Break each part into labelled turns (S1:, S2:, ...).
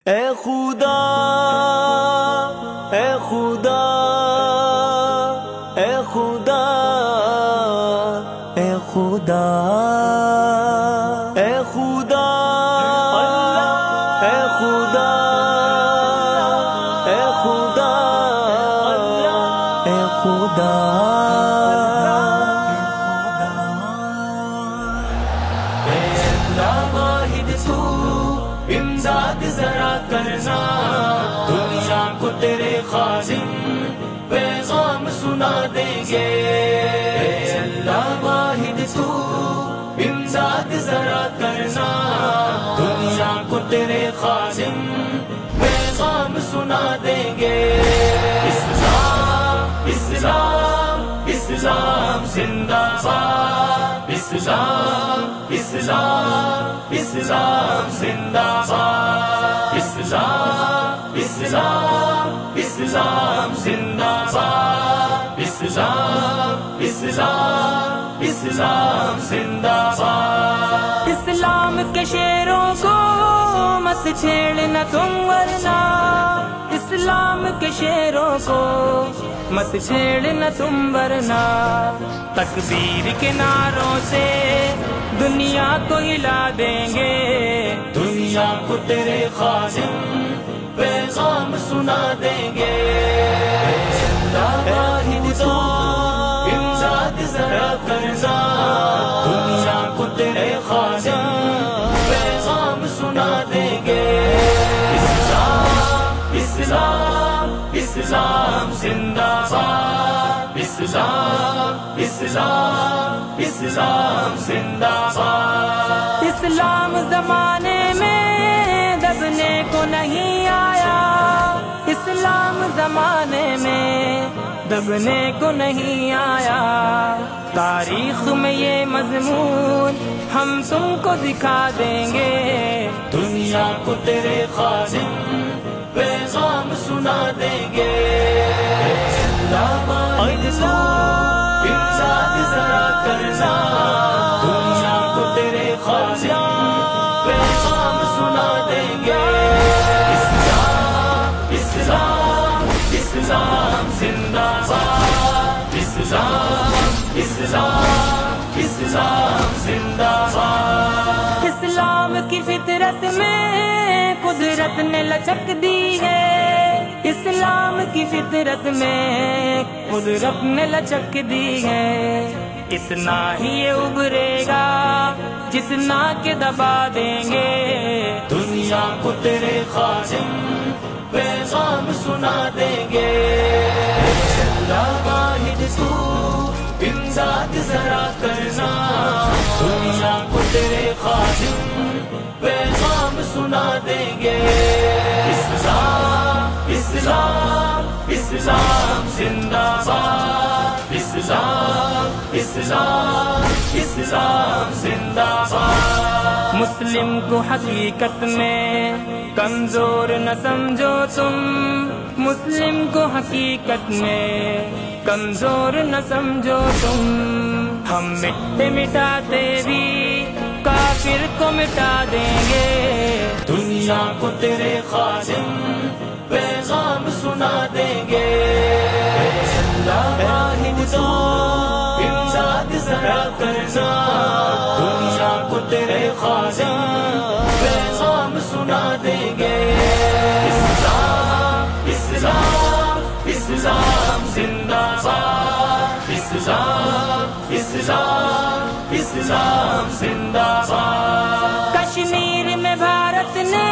S1: اے خدا اے خدا اے خدا اے خدا اے خدا اے خدا اے خدا اے خدا
S2: امداد ذرا کرنا، دنیا کو تیرے خادم پیغام سنا دیں گے۔ اے اللہ واحد تو امداد ذرا کرنا، دنیا کو تیرے خادم پیغام سنا دیں گے۔ اسلام اسلام اسلام زندہ باد، اسلام اسلام اسلام زندہ باد، اسلام اسلام اسلام زندہ باد، اسلام اسلام اسلام زندہ باد۔
S3: اسلام کے شیروں کو مت چھیڑنا تم ورنہ، اسلام کے شیروں کو مت چھیڑنا تم ورنہ، تکبیر کے نعروں سے دنیا کو ہلا دیں گے۔
S2: دنیا کو تیرے خادم پیغام سنا دیں گے۔ اللہ واحد تو امداد ذرا کرنا، دنیا کو تیرے خادم پیغام سنا دیں گے۔ اسلام اسلام اسلام زندہ باد، اسلام اسلام اسلام زندہ باد۔
S3: اسلام زمانے میں دبنے کو نہیں آیا، اسلام زمانے میں دبنے کو نہیں آیا، تاریخ میں یہ مضمون ہم تم کو دکھا دیں گے۔
S2: دنیا کو تیرے خادم پیغام سنا دیں گے۔ اللہ واحد تو امداد ذرا کرنا، دنیا کو تیرے خادم پیغام سنا دیں گے۔ اسلام اسلام اسلام زندہ باد، اسلام اسلام اسلام زندہ باد۔
S3: اسلام کی فطرت میں قدرت نے لچک دی ہے، اسلام کی فطرت میں قدرت نے لچک دی ہے، اتنا ہی یہ ابھرے گا جتنا کہ دبا دیں گے۔
S2: دنیا کو تیرے خادم پیغام سنا دیں گے۔ اللہ واحد تو امداد ذرا کرنا، دنیا کو تیرے خادم پیغام سنا دیں گے۔ اسلام اسلام اسلام زندہ باد، اسلام اسلام اسلام زندہ باد۔
S3: مسلم کو حقیقت میں کمزور نہ سمجھو تم، مسلم کو حقیقت میں کمزور نہ سمجھو تم، ہم مٹتے مٹاتے بھی کافر کو مٹا دیں گے۔
S2: دنیا کو تیرے خادم پیغام سنا دیں گے۔ اللہ واحد تو امداد ذرا کرنا، دنیا کو تیرے خادم پیغام سنا دیں گے۔ اسلام اسلام اسلام زندہ باد، اسلام اسلام اسلام زندہ باد۔
S3: کشمیر میں بھارت نے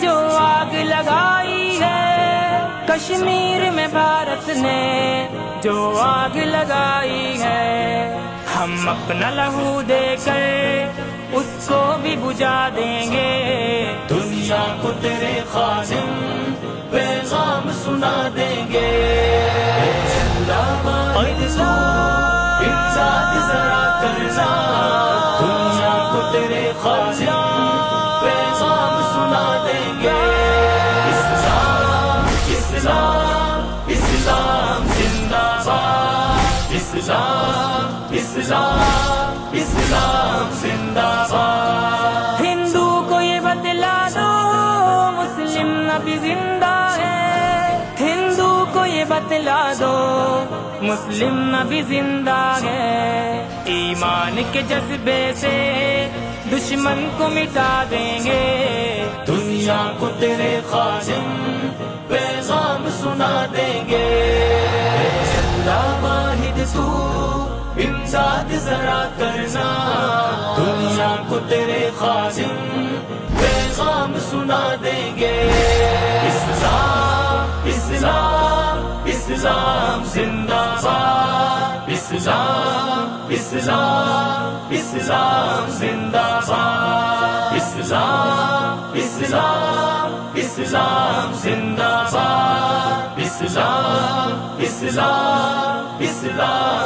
S3: جو آگ لگائی ہے، کشمیر میں بھارت نے جو آگ لگائی ہے، ہم اپنا لہو دے کر اس کو بھی بجھا دیں گے۔
S2: دنیا کو تیرے خادم پیغام سنا دیں گے۔ اللہ واحد تو امداد ذرا کرنا، دنیا کو تیرے خادم پیغام سنا دیں گے۔ اسلام اسلام اسلام زندہ باد، اسلام اسلام اسلام زندہ باد۔
S3: ہندو کو یہ بتلا دو نبی زندہ ہے، ہندو کو یہ بتلا دو مسلم نبی زندہ ہے، ایمان کے جذبے سے دشمن کو مٹا دیں گے،
S2: دنیا کو تیرے خادم پیغام سنا دیں گے، اللہ واحد تو امداد ذرا کرنا، دنیا کو تیرے خادم پیغام سنا دیں گے، اسلام اسلام اسلام زندہ باد، اسلام اسلام اسلام زندہ باد، اسلام اسلام اسلام زندہ باد، اسلام اسلام اسلام